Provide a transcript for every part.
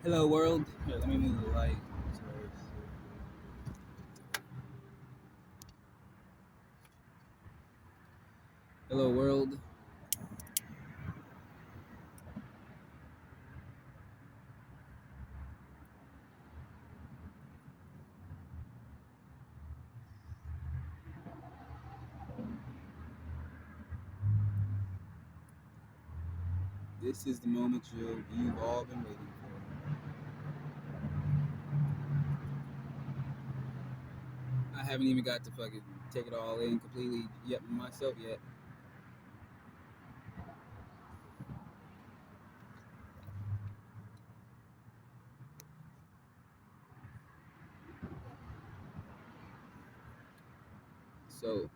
Hello world. Here, let me move the light. Sorry. Hello world. This is the moment you've all been waiting for. I haven't even got to fucking take it all in completely yet myself yet. So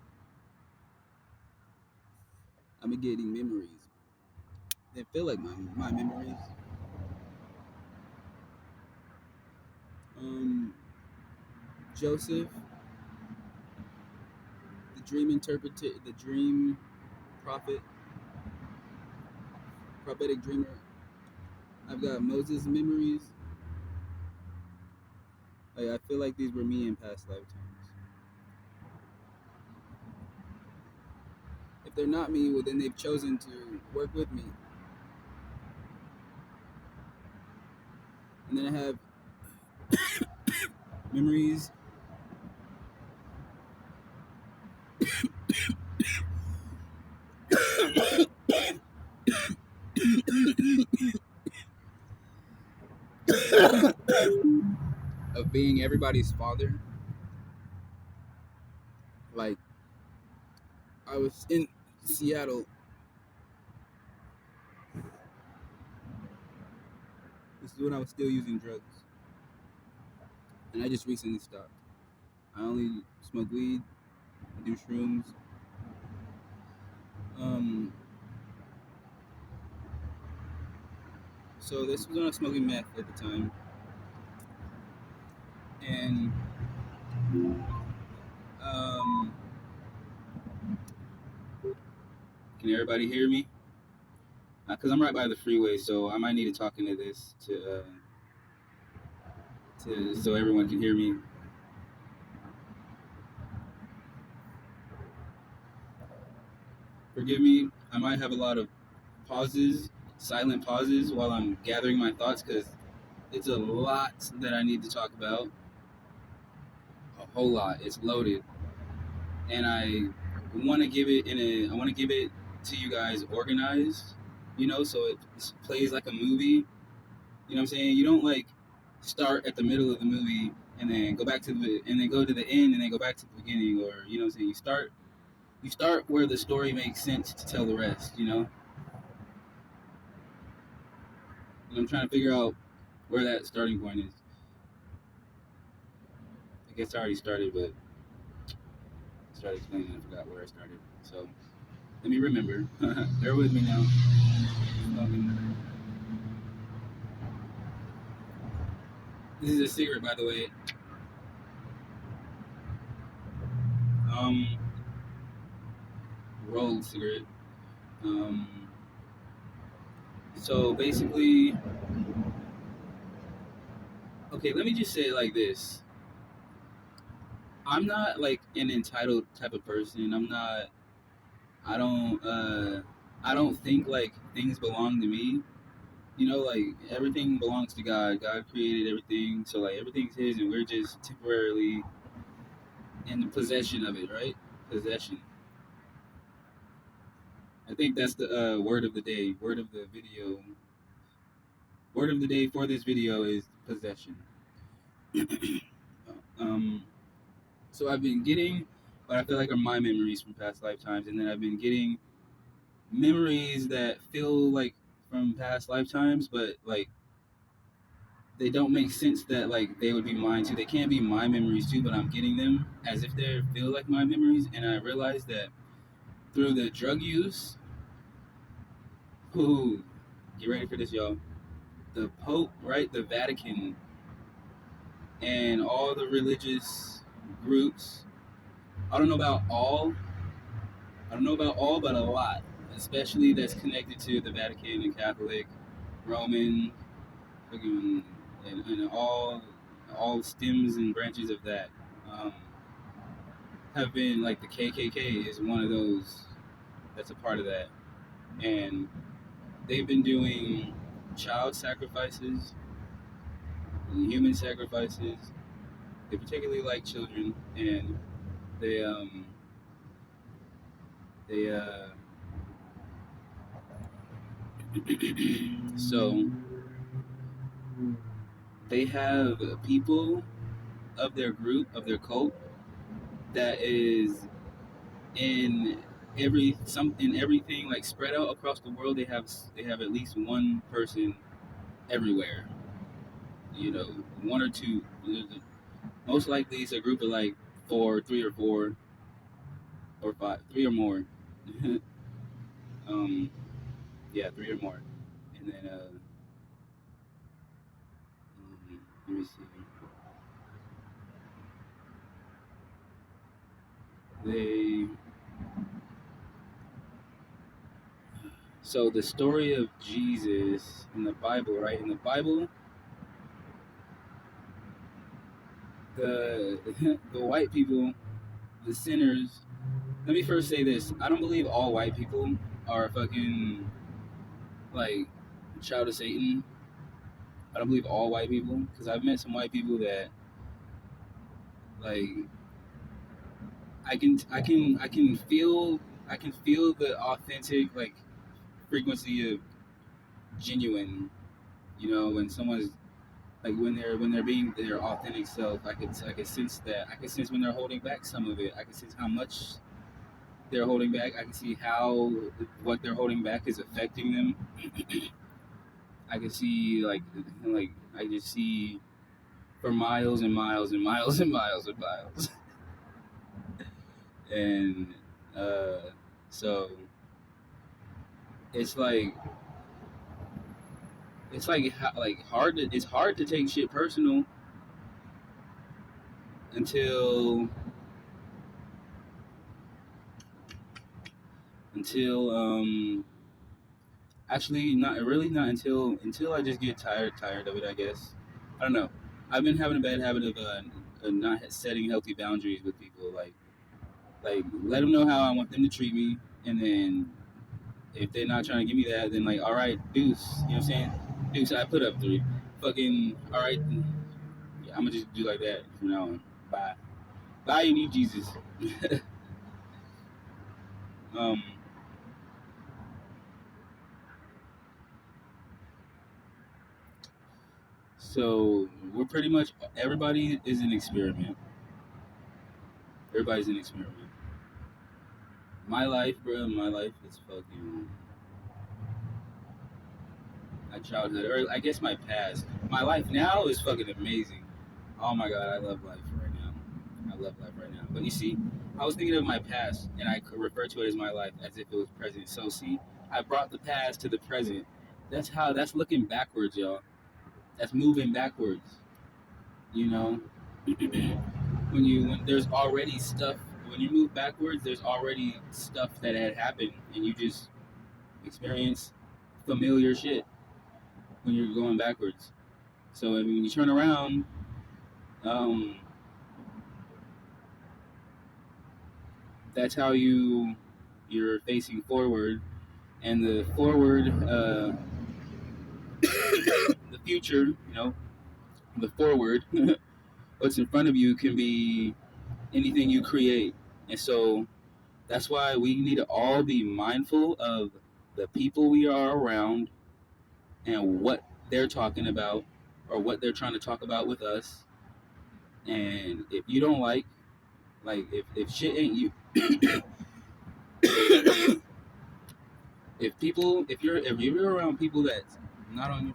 I've been getting memories. They feel like my memories. Joseph, the dream prophet, prophetic dreamer. I've got Moses memories. Like I feel like these were me in past lifetimes. If they're not me, well then they've chosen to work with me. And then I have memories of being everybody's father. Like I was in Seattle. This is when I was still using drugs, and I just recently stopped. I only smoke weed, do shrooms. Um, so this was when I was smoking meth at the time, and um, can everybody hear me? Because I'm right by the freeway, so I might need to talk into this to so everyone can hear me. Forgive me. I might have a lot of pauses, silent pauses, while I'm gathering my thoughts because it's a lot that I need to talk about. A whole lot. It's loaded, and I want to give it I want to give it to you guys organized, so it plays like a movie. You know what I'm saying? You don't like start at the middle of the movie and then go back to and then go to the end and then go back to the beginning, or you know what I'm saying? You start where the story makes sense to tell the rest. And I'm trying to figure out where that starting point is. I guess I already started, but I started explaining and I forgot where I started. So let me remember. Bear with me now. This is a cigarette, by the way. Um, Rolled cigarette. Um, so basically, okay, let me just say it like this. I'm not like an entitled type of person. I don't, I don't think like things belong to me. Like everything belongs to God. God created everything, so like everything's His, and we're just temporarily in the possession of it, right? Possession. I think that's the word of the day. Word of the video. Word of the day for this video is possession. um, so I've been getting what I feel like are my memories from past lifetimes, and then I've been getting memories that feel like from past lifetimes, but like they don't make sense that like they would be mine too. They can't be my memories too, but I'm getting them as if they feel like my memories, and I realized that through the drug use. Ooh, get ready for this, y'all. The Pope, right? The Vatican and all the religious groups. I don't know about all. I don't know about all, but a lot, especially that's connected to the Vatican and Catholic, Roman, fucking, and all stems and branches of that um, have been like the KKK is one of those that's a part of that, and they've been doing child sacrifices, human sacrifices. They particularly like children, and they they so they have people of their group of their cult that is in in everything like spread out across the world. They have at least one person everywhere. You know, one or two. Most likely, it's a group of like three or four or five, three or more. um, yeah, three or more, and then let me see. They So the story of Jesus in the Bible, right? In the Bible, the the white people, the sinners. Let me first say this: I don't believe all white people are fucking like child of Satan. I don't believe all white people because I've met some white people that like I can feel the authentic like frequency of genuine. You know, when someone's like when they're being their authentic self, I could sense that. I can sense when they're holding back some of it. I can sense how much they're holding back. I can see how what they're holding back is affecting them. I can see like I just see for miles and miles and miles and miles and miles. And uh, so it's like it's hard to take shit personal until until actually not until I just get tired of it, I guess. I don't know. I've been having a bad habit of not setting healthy boundaries with people. Like let them know how I want them to treat me, and then if they're not trying to give me that, then like all right, deuce. You know what I'm saying? Deuce, I put up three. Fucking all right. Yeah, I'm gonna just do like that from now on. Bye. Bye. You need Jesus. um. So we're pretty much everybody is an experiment. Everybody's an experiment. My life, bro, my life is fucking my childhood, or I guess my past. My life now is fucking amazing. Oh my god, I love life right now. I love life right now. But you see, I was thinking of my past, and I could refer to it as my life as if it was present. So see, I brought the past to the present. That's looking backwards, y'all. That's moving backwards. You know, when there's already stuff. When you move backwards, there's already stuff that had happened, and you just experience familiar shit when you're going backwards. So I mean, when you turn around, um, that's how you're facing forward, and the forward, the future, you know, the forward, what's in front of you can be anything you create, and so that's why we need to all be mindful of the people we are around and what they're talking about or what they're trying to talk about with us. And if you don't like if shit ain't you, if you're around people that's not on your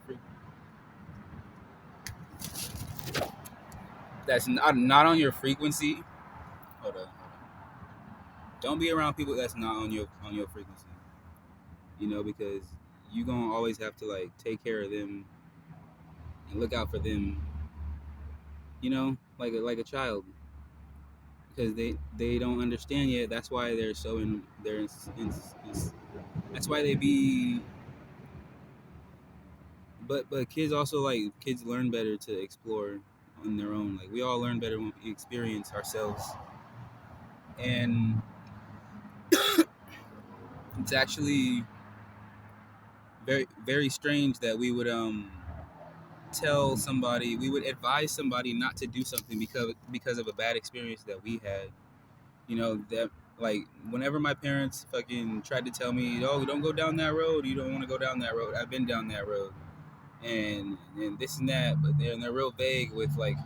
not on your frequency, hold on. Don't be around people that's not on your frequency. You know, because you gonna always have to like take care of them and look out for them. You know, like a child, because they don't understand yet. That's why they're so in that's why they be but kids also like kids learn better to explore on their own. Like we all learn better when we experience ourselves, and it's actually very strange that we would tell somebody, we would advise somebody not to do something because of a bad experience that we had. You know that, like, whenever my parents fucking tried to tell me, oh, don't go down that road, you don't want to go down that road, I've been down that road, and this and that, but they're real vague with like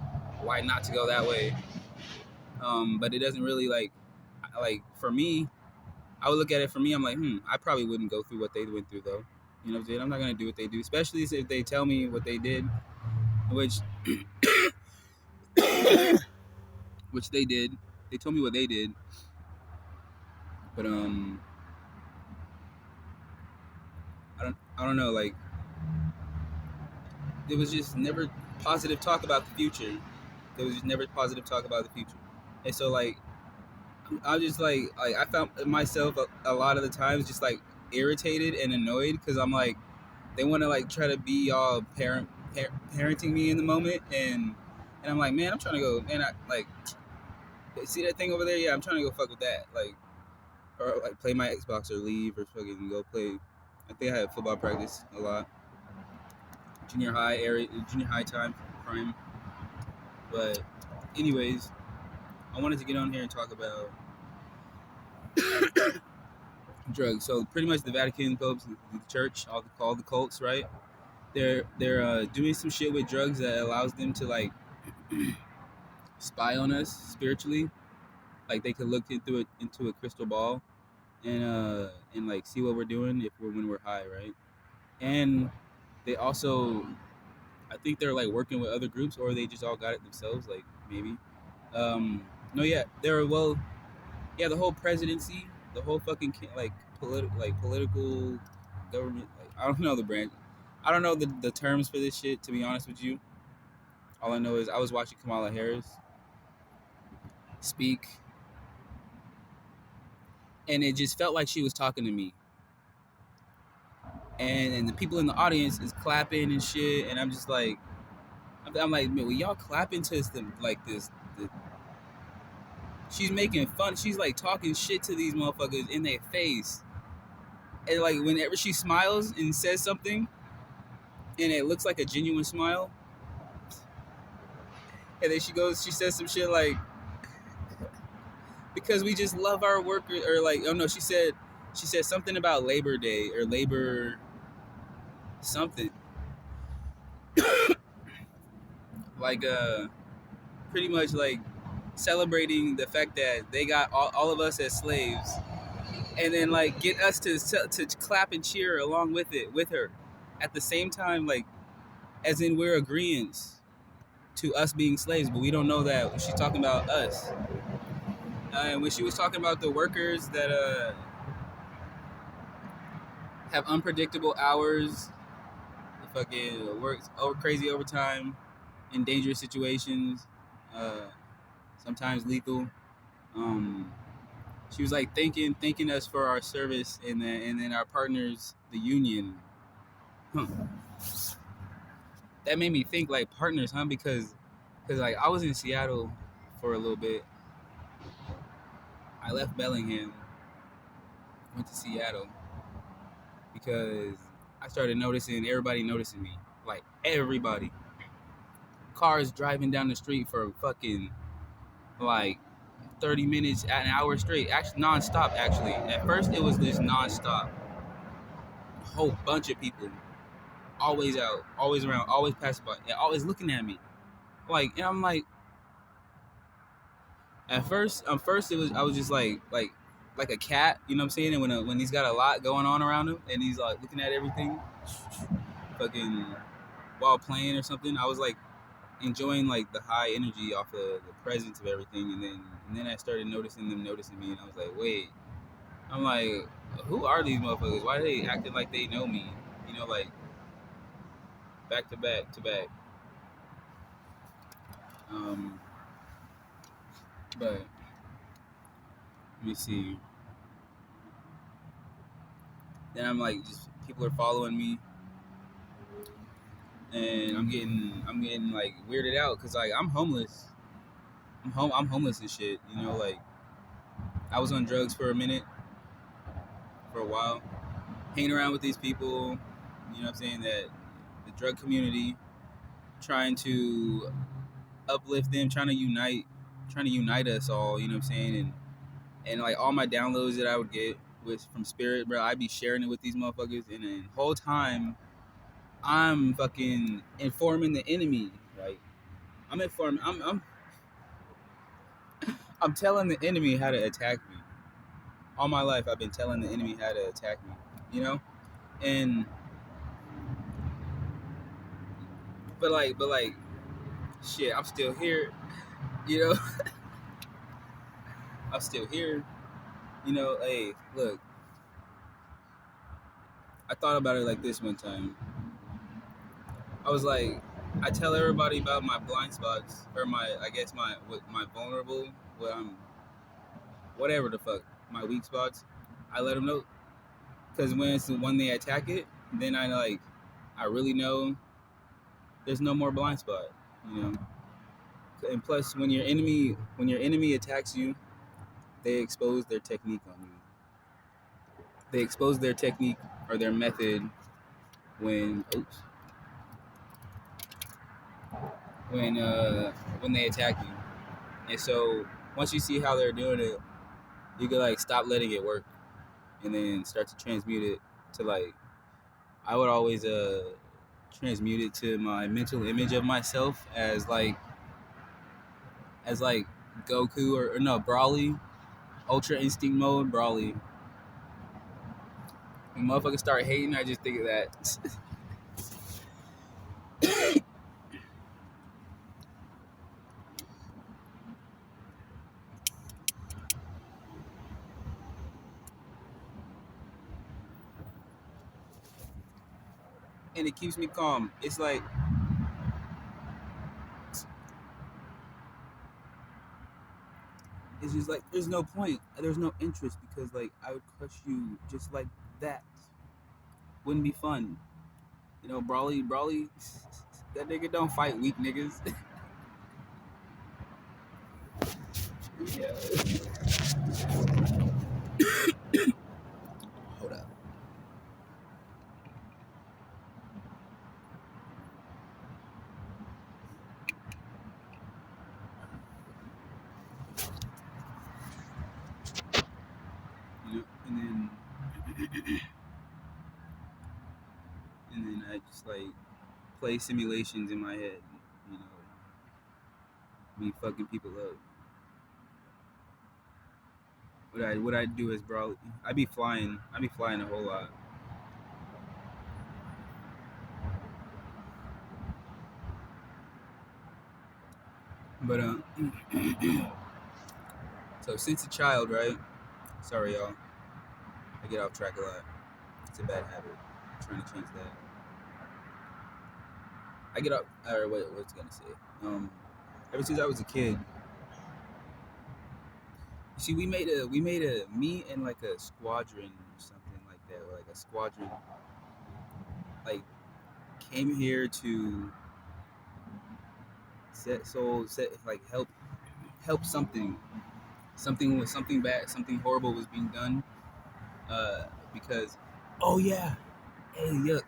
why not to go that way. But it doesn't really like for me, I would look at it, for me, I'm like, I probably wouldn't go through what they went through though. You know what I'm saying? I'm not gonna do what they do, especially if they tell me what they did, which which they did. They told me what they did, but I don't know. Like, it was just never positive talk about the future. There was just never positive talk about the future, and so like I was just like I found myself a lot of the times just like irritated and annoyed because I'm like, they want to like try to be all parenting me in the moment, and I'm like, man, I'm trying to go, man, I like, see that thing over there, yeah, I'm trying to go fuck with that, like, or like play my Xbox or leave or fucking go play. I think I had football practice a lot, junior high time prime. But anyways, I wanted to get on here and talk about drugs. So pretty much the Vatican popes, the church, all the cults, right? They're doing some shit with drugs that allows them to like spy on us spiritually. Like they could look into a crystal ball and like see what we're doing if we're when we're high, right? And they also, I think they're like working with other groups, or they just all got it themselves, like maybe. No, yeah, they're, well, yeah, the whole presidency, the whole fucking political government. Like, I don't know the brand. I don't know the terms for this shit. To be honest with you, all I know is I was watching Kamala Harris speak, and it just felt like she was talking to me. And the people in the audience is clapping and shit, and I'm just like, I'm like, man, well, y'all clapping to this, like this. She's making fun. She's like talking shit to these motherfuckers in their face, and like whenever she smiles and says something, and it looks like a genuine smile, and then she says some shit like, because we just love our workers, or like, oh no, she said something about Labor Day or Labor something, like pretty much like celebrating the fact that they got all of us as slaves, and then like get us to clap and cheer along with her at the same time, like as in we're agreeing to us being slaves, but we don't know that she's talking about us. And when she was talking about the workers that have unpredictable hours, fucking works over crazy overtime in dangerous situations, uh, sometimes lethal. Um, she was like thanking us for our service, and then our partners, the union. Huh. That made me think, like, partners, huh? Because like I was in Seattle for a little bit. I left Bellingham, went to Seattle because I started noticing everybody noticing me. Like everybody, cars driving down the street for fucking like 30 minutes, an hour straight, actually nonstop. Actually, at first it was this nonstop, a whole bunch of people, always out, always around, always passing by, and always looking at me. Like, and I'm like, first it was, I was just like a cat, you know what I'm saying? And when he's got a lot going on around him and he's like looking at everything, fucking while playing or something, I was like enjoying like the high energy off of the presence of everything, and then I started noticing them noticing me, and I was like, wait, I'm like, who are these motherfuckers? Why are they acting like they know me? You know, like back to back to back. Um, but let me see. Then I'm like, just people are following me. and I'm getting like weirded out because like I'm homeless. I'm homeless and shit. You know, like I was on drugs for a minute, for a while, hanging around with these people. You know what I'm saying? That the drug community, trying to uplift them, trying to unite us all. You know what I'm saying? And like all my downloads that I would get was from Spirit, bro. I'd be sharing it with these motherfuckers, and then the whole time I'm fucking informing the enemy. Like I'm informing, I'm telling the enemy how to attack me. All my life, I've been telling the enemy how to attack me. You know, and but like, shit, I'm still here. You know, I'm still here. You know, hey, look, I thought about it like this one time. I was like, I tell everybody about my blind spots or I guess my vulnerable, what I'm, whatever the fuck, my weak spots. I let them know because when they attack it, then I really know there's no more blind spot, you know. And plus, when your enemy attacks you, they expose their technique on you. They expose their technique or their method when oops when they attack you. And so once you see how they're doing it, you can like stop letting it work and then start to transmute it to like I would always transmute it to my mental image of myself as like Goku or no Brawly, Ultra Instinct mode Brawly. When motherfuckers start hating, I just think of that. And it keeps me calm. It's like it's just like there's no point. There's no interest because like I would crush you just like that. Wouldn't be fun. You know, Brawly, that nigga don't fight weak niggas. Yeah. Hold up. You know, and then I just like play simulations in my head. You know, me fucking people up. What I do is Brawly. I be flying. I be flying a whole lot. But so since a child, right? Sorry, y'all. I get off track a lot. It's a bad habit. I'm trying to change that. I get up. Or what's gonna say? Ever since I was a kid, see, we made a me and like a squadron or something like that, or like a squadron like came here to set like help something bad, something horrible was being done. Because oh yeah, hey look,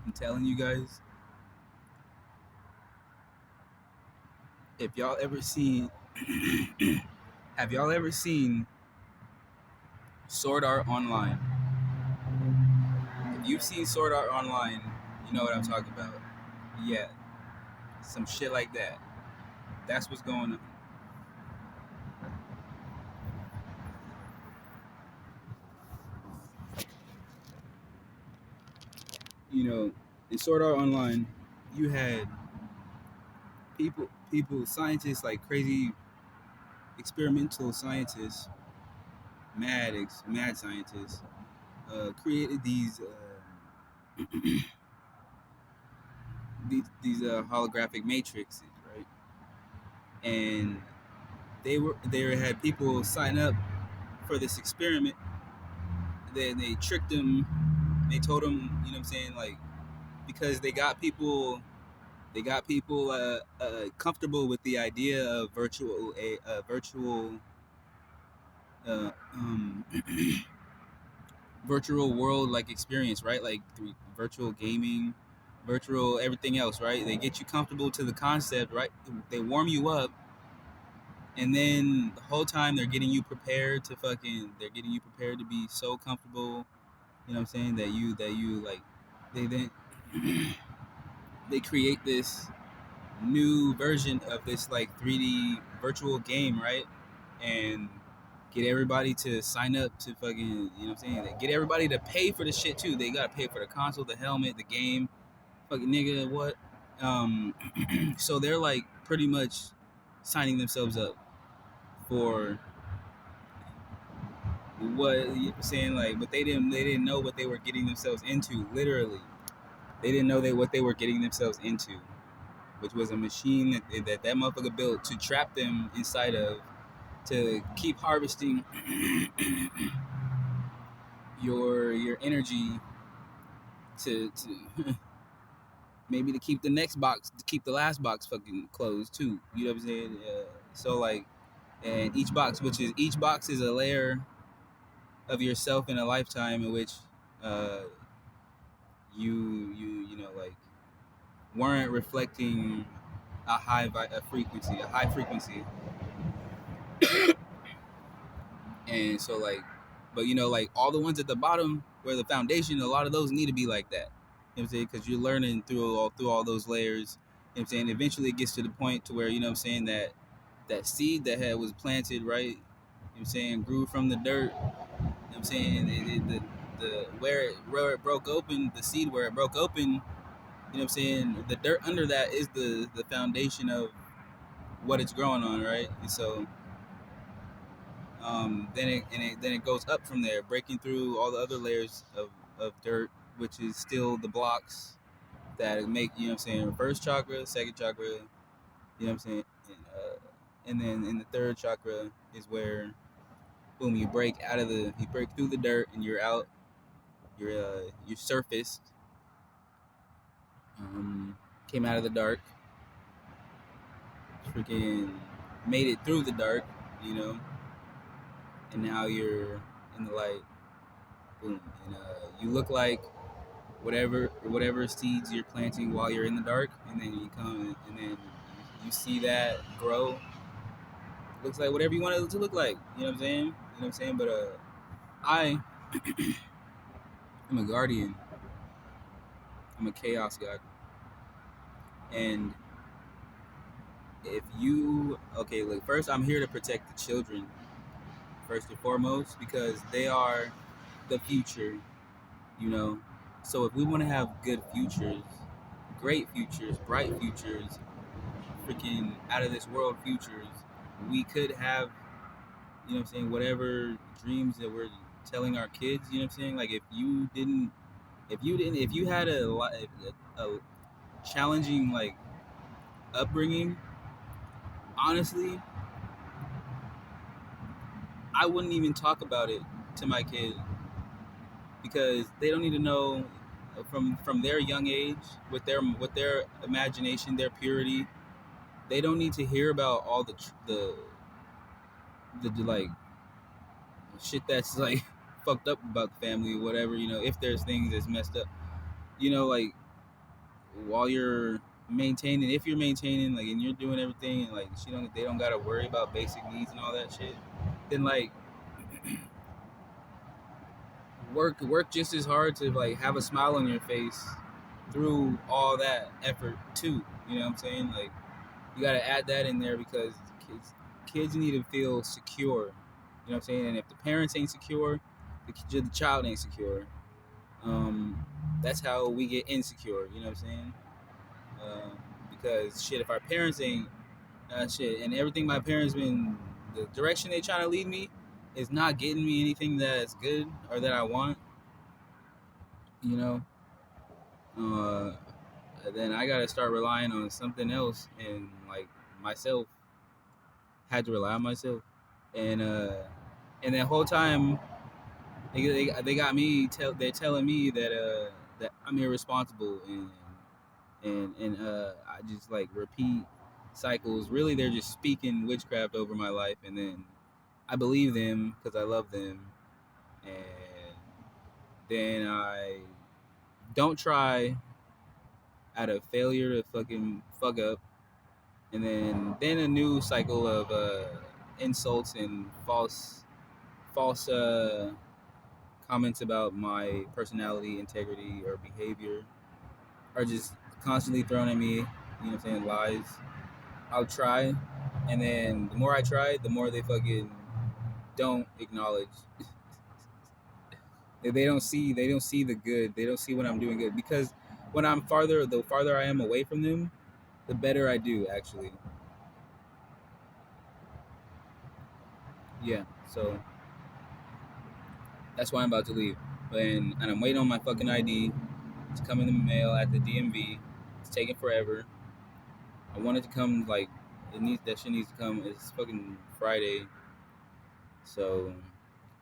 I'm telling you guys, if y'all ever seen, have y'all ever seen Sword Art Online? If you've seen Sword Art Online, you know what I'm talking about. Yeah, some shit like that. That's what's going on. You know, in Sword Art Online, you had scientists like crazy experimental scientists, mad scientists, created these holographic matrices, right? And they had people sign up for this experiment. They tricked them. They told them, you know what I'm saying, like, because they got people comfortable with the idea of virtual uh, um, virtual world like experience, right? Like through virtual gaming, virtual everything else, right? They get you comfortable to the concept, right? They warm you up, and then the whole time they're getting you prepared to be so comfortable, you know what I'm saying, that you like they then they create this new version of this like 3D virtual game, right? And get everybody to sign up to fucking, you know what I'm saying? They get everybody to pay for the shit too. They gotta pay for the console, the helmet, the game. Fucking nigga, what? Um, so they're like pretty much signing themselves up for what you're saying, like, but they didn't know what they were getting themselves into. Literally, they didn't know what they were getting themselves into, which was a machine that motherfucker built to trap them inside of, to keep harvesting your energy to maybe to keep the next box, to keep the last box fucking closed too. You know what I'm saying? So like, and each box is a layer of yourself in a lifetime in which uh, you know, like, weren't reflecting a high frequency, and so like, but you know, like all the ones at the bottom where the foundation, a lot of those need to be like that. You know what I'm saying? Because you're learning through all those layers. You know what I'm saying? Eventually, it gets to the point to where, you know what I'm saying, that seed that was planted, right? You know what I'm saying, grew from the dirt. You know what I'm saying? The where it broke open, the seed where it broke open. You know what I'm saying? The dirt under that is the foundation of what it's growing on, right? And so then it goes up from there, breaking through all the other layers of dirt, which is still the blocks that make, you know what I'm saying, first chakra, second chakra, you know what I'm saying, and then in the third chakra is where, boom, you break through the dirt and you're out, you're surfaced, came out of the dark, freaking made it through the dark, you know, and now you're in the light, boom, and you look like whatever seeds you're planting while you're in the dark, and then you come and then you see that grow. Looks like whatever you want it to look like. You know what I'm saying? You know what I'm saying? But I am a guardian. I'm a chaos god. And if you okay, look, first I'm here to protect the children first and foremost, because they are the future, you know. So if we want to have good futures, great futures, bright futures, freaking out of this world futures, we could have, you know what I'm saying, whatever dreams that we're telling our kids, you know what I'm saying? Like if you had a challenging like upbringing, honestly, I wouldn't even talk about it to my kid, because they don't need to know from their young age, with their imagination, their purity. They don't need to hear about all the like shit that's like fucked up about the family, whatever, you know, if there's things that's messed up, you know, like, while you're maintaining, if you're maintaining, like, and you're doing everything, and like they don't gotta worry about basic needs and all that shit, then like work just as hard to like have a smile on your face through all that effort too. You know what I'm saying? Like, you gotta add that in there, because kids need to feel secure. You know what I'm saying? And if the parents ain't secure, the child ain't secure. That's how we get insecure. You know what I'm saying? Because shit, if our parents ain't shit, and everything my parents been, the direction they trying to lead me is not getting me anything that's good or that I want, you know, uh, then I gotta start relying on something else, and like myself, had to rely on myself, and And the whole time they got me they're telling me that I'm irresponsible and I just like repeat cycles. Really, they're just speaking witchcraft over my life, and then I believe them because I love them, and then I don't try out of failure to fucking fuck up, and then a new cycle of insults and false comments about my personality, integrity, or behavior are just constantly thrown at me. You know what I'm saying? Lies. I'll try, and then the more I try, the more they fucking don't acknowledge. They don't see the good. They don't see when I'm doing good because when I'm farther, the farther I am away from them, the better I do actually. Yeah. So that's why I'm about to leave. And I'm waiting on my fucking ID to come in the mail at the DMV. It's taking forever. I want it to come like that shit needs to come. It's fucking Friday, so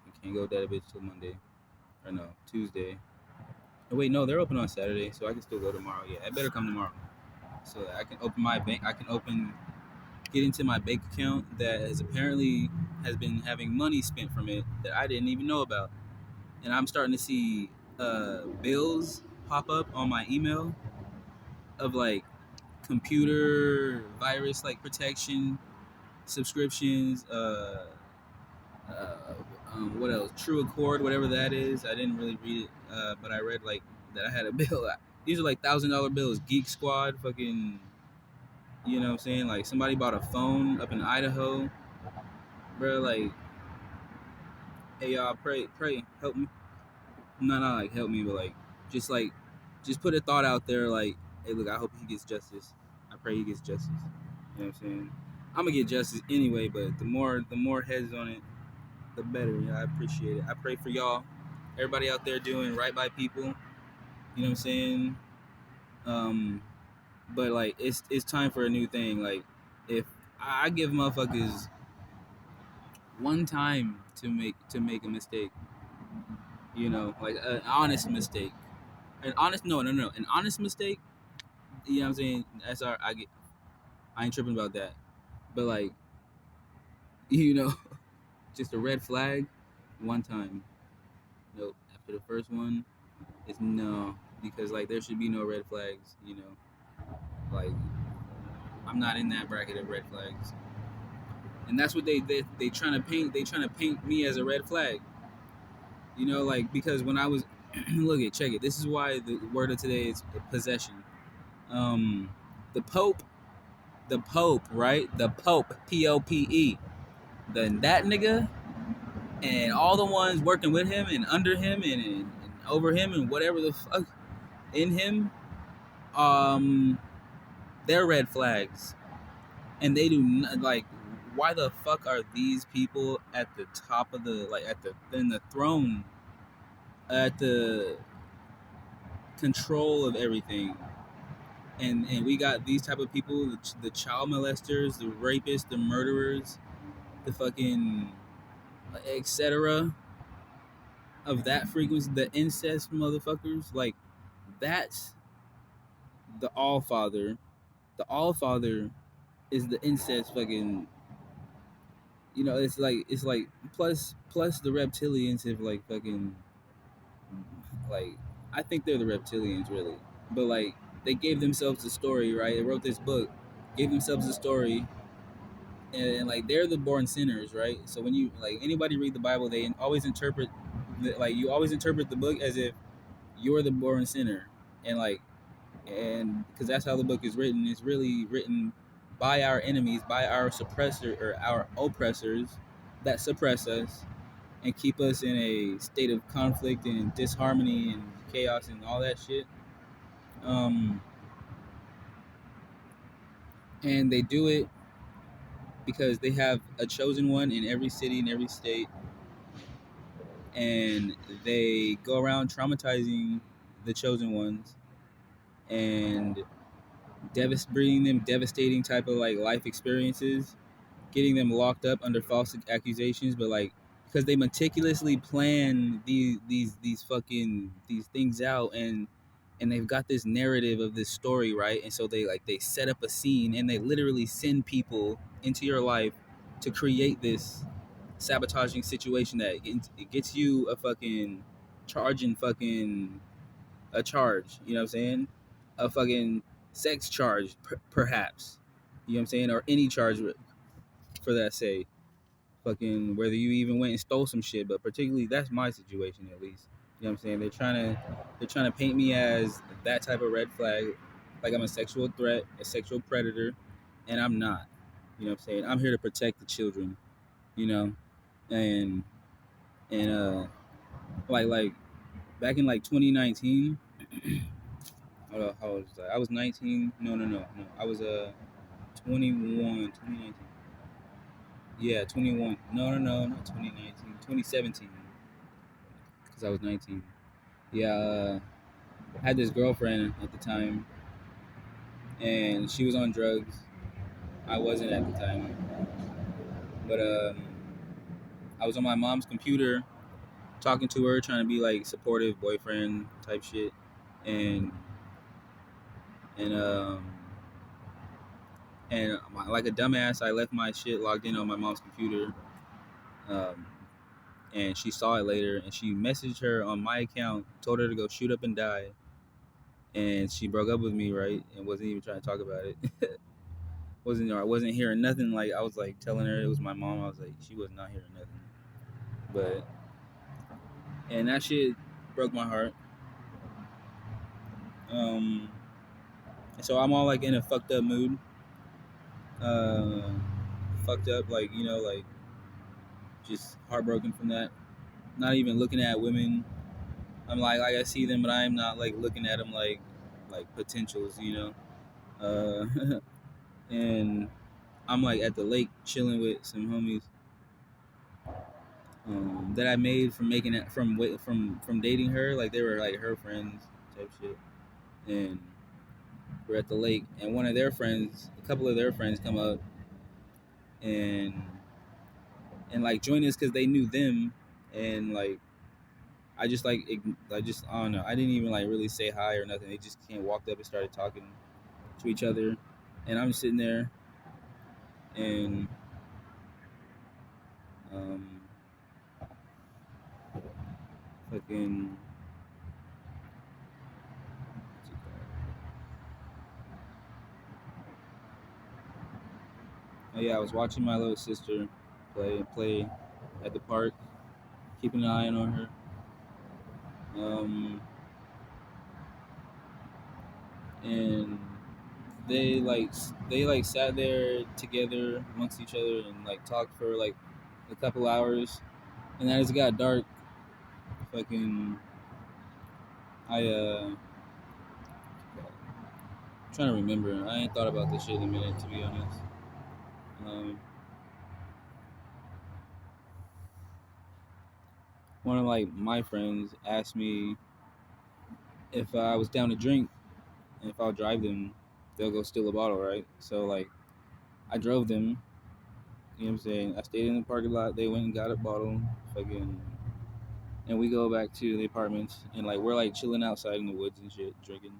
you can't go that bitch till Monday or no Tuesday. Oh, wait, no, they're open on Saturday, so I can still go tomorrow. Yeah, it better come tomorrow, so that I can open my bank. I can get into my bank account that has been having money spent from it that I didn't even know about, and I'm starting to see bills pop up on my email of like computer virus like protection subscriptions. Uh, what else? True Accord, whatever that is. I didn't really read it, but I read like that I had a bill. These are like $1,000 bills. Geek Squad, fucking, you know what I'm saying? Like somebody bought a phone up in Idaho, bro. Like, hey y'all, pray, help me. Not like help me, but just like, just put a thought out there. Like, hey, look, I hope he gets justice. I pray he gets justice. You know what I'm saying? I'm gonna get justice anyway, but the more heads on it, the better. Yeah, I appreciate it. I pray for y'all, everybody out there doing right by people. You know what I'm saying? Um, but like it's time for a new thing. Like if I give motherfuckers one time to make a mistake, you know, like an honest mistake, an honest no, an honest mistake. You know what I'm saying? That's our I ain't tripping about that. But like you know, just a red flag, one time. Nope. After the first one, it's no, because like there should be no red flags. You know, like I'm not in that bracket of red flags, and that's what they trying to paint. They trying to paint me as a red flag. You know, like because when I was check it. This is why the word of today is possession. Um, the Pope, right? The Pope, Pope. Then that nigga and all the ones working with him and under him and over him and whatever the fuck in him, um, they're red flags, and they do not, like. Why the fuck are these people at the top of the like at the in the throne at the control of everything? And we got these type of people, the child molesters, the rapists, the murderers, the fucking etc. of that frequency, the incest motherfuckers. Like that's the All Father. The All Father is the incest fucking. You know, it's like plus the reptilians have like fucking like I think they're the reptilians really, but like they gave themselves a story, right? They wrote this book, gave themselves a story, and like they're the born sinners, right? So when you like anybody read the Bible, they always interpret like you always interpret the book as if you're the born sinner, and like and because that's how the book is written. It's really written by our enemies, by our suppressor or our oppressors that suppress us and keep us in a state of conflict and disharmony and chaos and all that shit. Um, and they do it because they have a chosen one in every city, in every state, and they go around traumatizing the chosen ones and bringing them devastating type of like life experiences, getting them locked up under false accusations, but like because they meticulously plan these things out, and they've got this narrative of this story, right? And so they set up a scene, and they literally send people into your life to create this sabotaging situation that it gets you a fucking charging fucking a charge, you know what I'm saying? A fucking sex charge, perhaps, you know what I'm saying, or any charge for that sake, fucking whether you even went and stole some shit, but particularly that's my situation at least. You know what I'm saying? They're trying to paint me as that type of red flag, like I'm a sexual threat, a sexual predator, and I'm not. You know what I'm saying? I'm here to protect the children, you know, and like back in like 2019. How old was I? I was 19. No. I was 21, 2019. Yeah, 21. No, not 2019. 2017. Because I was 19. Yeah, I had this girlfriend at the time, and she was on drugs. I wasn't at the time, but I was on my mom's computer talking to her, trying to be like supportive boyfriend type shit, and and um like a dumbass, I left my shit logged in on my mom's computer, um, and she saw it later, and she messaged her on my account, told her to go shoot up and die, and she broke up with me, right, and wasn't even trying to talk about it. I wasn't hearing nothing. Like I was like telling her it was my mom. I was like, she was not hearing nothing. But and that shit broke my heart. Um, so I'm all like in a fucked up mood. Uh, Fucked up, like like just heartbroken from that. Not even looking at women. I'm like I see them, but I'm not like looking at them like potentials. And I'm like at the lake chilling with some homies that I made from making it from dating her. Like they were like her friends type shit, and we're at the lake, and a couple of their friends come up and like join us because they knew them, and like I don't know. I didn't even like really say hi or nothing. They just came, walked up, and started talking to each other, and I'm sitting there, and um, fucking. What's it called? Oh yeah, I was watching my little sister play at the park, keeping an eye on her. And they sat there together amongst each other and like talked for like a couple hours, and as it got dark, fucking I trying to remember. I ain't thought about this shit in a minute, to be honest. Um, One of like my friends asked me if I was down to drink, and if I'll drive them, they'll go steal a bottle, right? So like I drove them. You know what I'm saying? I stayed in the parking lot. They went and got a bottle, fucking, and we go back to the apartments, and like we're like chilling outside in the woods and shit, drinking.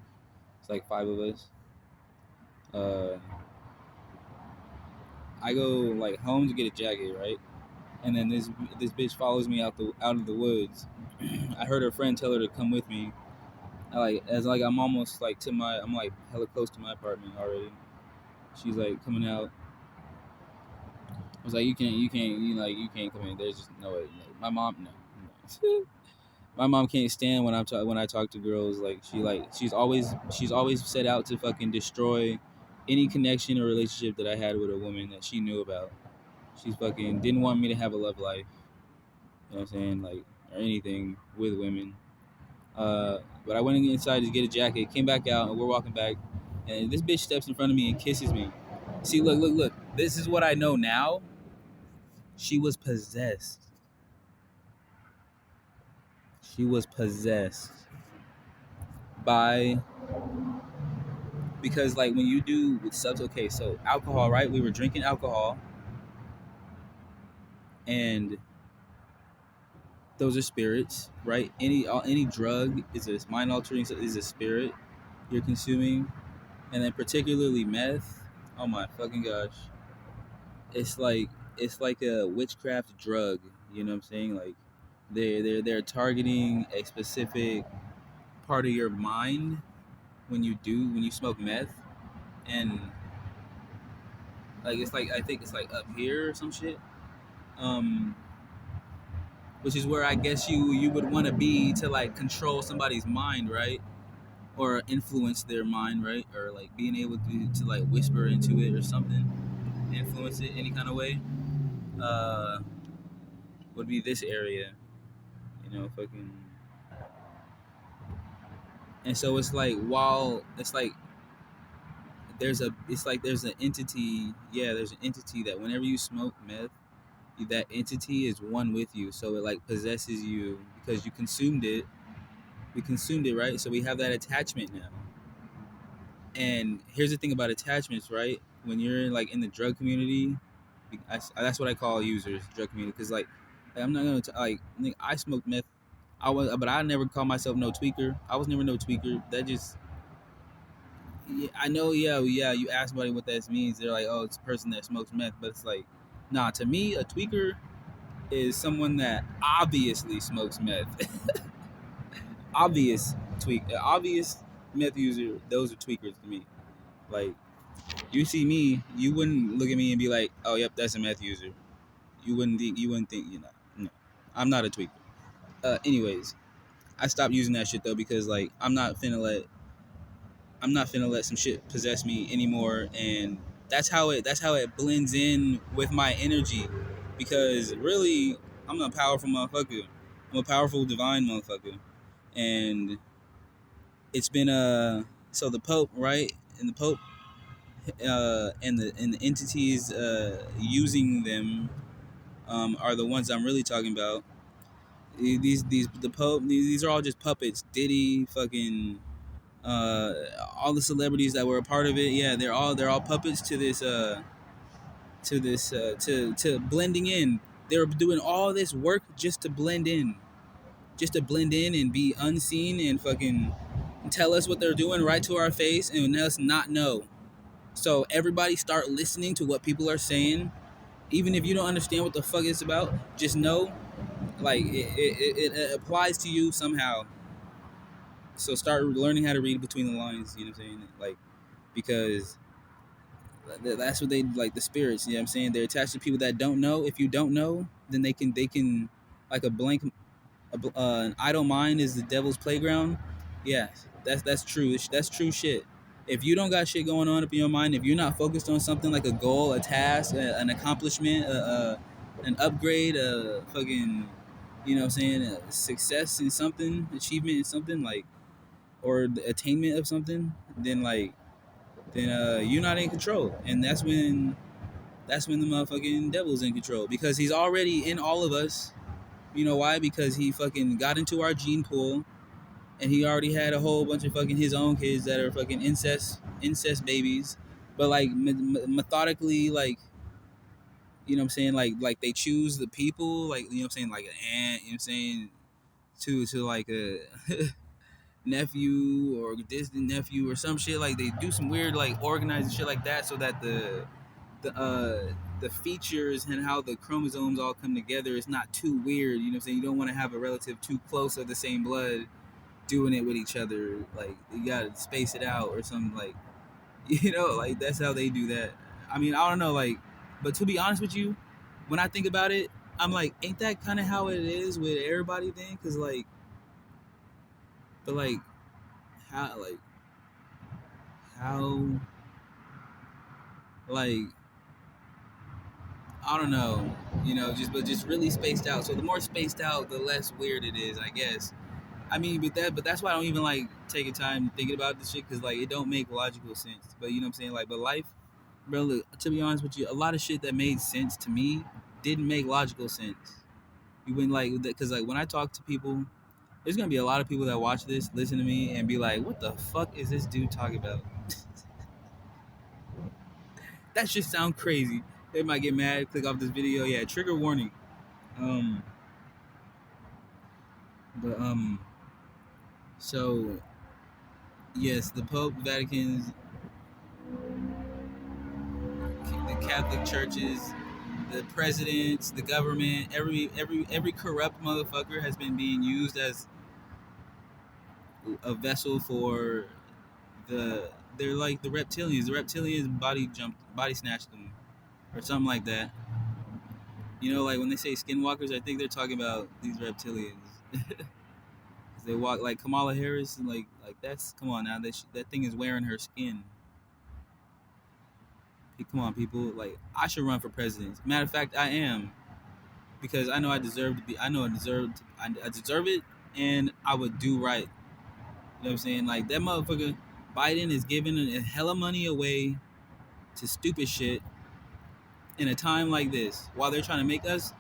It's like five of us. Uh, I go like home to get a jacket, right? And then this bitch follows me out of the woods. I heard her friend tell her to come with me. I'm almost like I'm like hella close to my apartment already. She's like coming out. I was like, you can't come in. There's just no way. No. My mom, no. My mom can't stand when I talk to girls. Like she's always set out to fucking destroy any connection or relationship that I had with a woman that she knew about. She's fucking didn't want me to have a love life. You know what I'm saying? Like or anything with women. But I went inside to get a jacket, came back out, and we're walking back, and this bitch steps in front of me and kisses me. See, look. This is what I know now. She was possessed. She was possessed by because like when you do with subs, okay, so alcohol, right? We were drinking alcohol, and Those are spirits, right? Any drug is a mind altering, is a spirit you're consuming, and then particularly meth. Oh my fucking gosh, it's like it's like a witchcraft drug. You know what I'm saying? Like they're targeting a specific part of your mind when you smoke meth, and like it's like I think it's like up here or some shit. Um, which is where I guess you would want to be to like control somebody's mind, right? Or influence their mind, right? Or like being able to like whisper into it or something, influence it any kind of way. Uh, would be this area, fucking. And so it's like while it's like there's an entity, yeah, there's an entity that whenever you smoke meth, that entity is one with you, so it like possesses you because you consumed it. We consumed it, right? So we have that attachment now. And here's the thing about attachments, right? When you're like in the drug community, that's what I call users, drug community, because like I'm not gonna I smoked meth. But I never call myself no tweaker. I was never no tweaker. That just, yeah, I know, yeah. You ask somebody what that means, they're like, oh, it's a person that smokes meth. But it's like, nah. To me, a tweaker is someone that obviously smokes meth. Obvious meth user. Those are tweakers to me. Like, you see me, you wouldn't look at me and be like, "Oh, yep, that's a meth user." You wouldn't think, no, I'm not a tweaker. Anyways, I stopped using that shit though because like I'm not finna let some shit possess me anymore, and that's how it blends in with my energy, because really I'm a powerful motherfucker. I'm a powerful divine motherfucker, and it's been so the Pope, right, and the Pope and the entities using them are the ones I'm really talking about. These the Pope, these are all just puppets. Diddy, fucking uh, all the celebrities that were a part of it. Yeah, they're all puppets to blending in. They were doing all this work just to blend in and be unseen and fucking tell us what they're doing right to our face and us not know. So everybody start listening to what people are saying, even if you don't understand what the fuck it's about. Just know, like it applies to you somehow. So start learning how to read between the lines. You know what I'm saying? Like, because that's what they like, the spirits. You know what I'm saying? They're attached to people that don't know. If you don't know, then they can like a blank, an idle mind is the devil's playground. Yeah, that's true. That's true shit. If you don't got shit going on up in your mind, if you're not focused on something like a goal, a task, an accomplishment, an upgrade, a fucking, you know what I'm saying, a success in something, achievement in something, like, or the attainment of something, then like, then you're not in control, and that's when the motherfucking devil's in control, because he's already in all of us. You know why? Because he fucking got into our gene pool, and he already had a whole bunch of fucking his own kids that are fucking incest babies, but like methodically, like, you know what I'm saying, like they choose the people, like, you know what I'm saying, like an aunt, you know what I'm saying, to like a nephew or distant nephew or some shit. Like they do some weird like organizing shit like that, so that the features and how the chromosomes all come together is not too weird. You know what I'm saying? You don't want to have a relative too close of the same blood doing it with each other. Like, you gotta space it out or something, like, like that's how they do that. I mean, I don't know, like, but to be honest with you, when I think about it, I'm like, ain't that kind of how it is with everybody then? Cause like, but like, how like, I don't know, just really spaced out. So the more spaced out, the less weird it is, I guess. I mean, but that's why I don't even like taking time thinking about this shit, because like it don't make logical sense. But you know what I'm saying, like, but life, bro. Look, to be honest with you, a lot of shit that made sense to me didn't make logical sense. You wouldn't like that, because like when I talk to people, there's gonna be a lot of people that watch this, listen to me, and be like, "What the fuck is this dude talking about?" That shit sound crazy. They might get mad, click off this video. Yeah, trigger warning. Um, But so yes, the Pope, Vatican's, the Catholic churches, the presidents, the government, every corrupt motherfucker has been being used as a vessel for the they're like the reptilians. The reptilians body snatched them or something like that. You know, like when they say skinwalkers, I think they're talking about these reptilians. They walk like Kamala Harris, and like that's come on now. That thing is wearing her skin. Hey, come on, people. Like I should run for president. Matter of fact, I am because I know I deserve to be. I know I deserve. I deserve it, and I would do right. You know what I'm saying? Like that motherfucker Biden is giving a hella money away to stupid shit in a time like this while they're trying to make us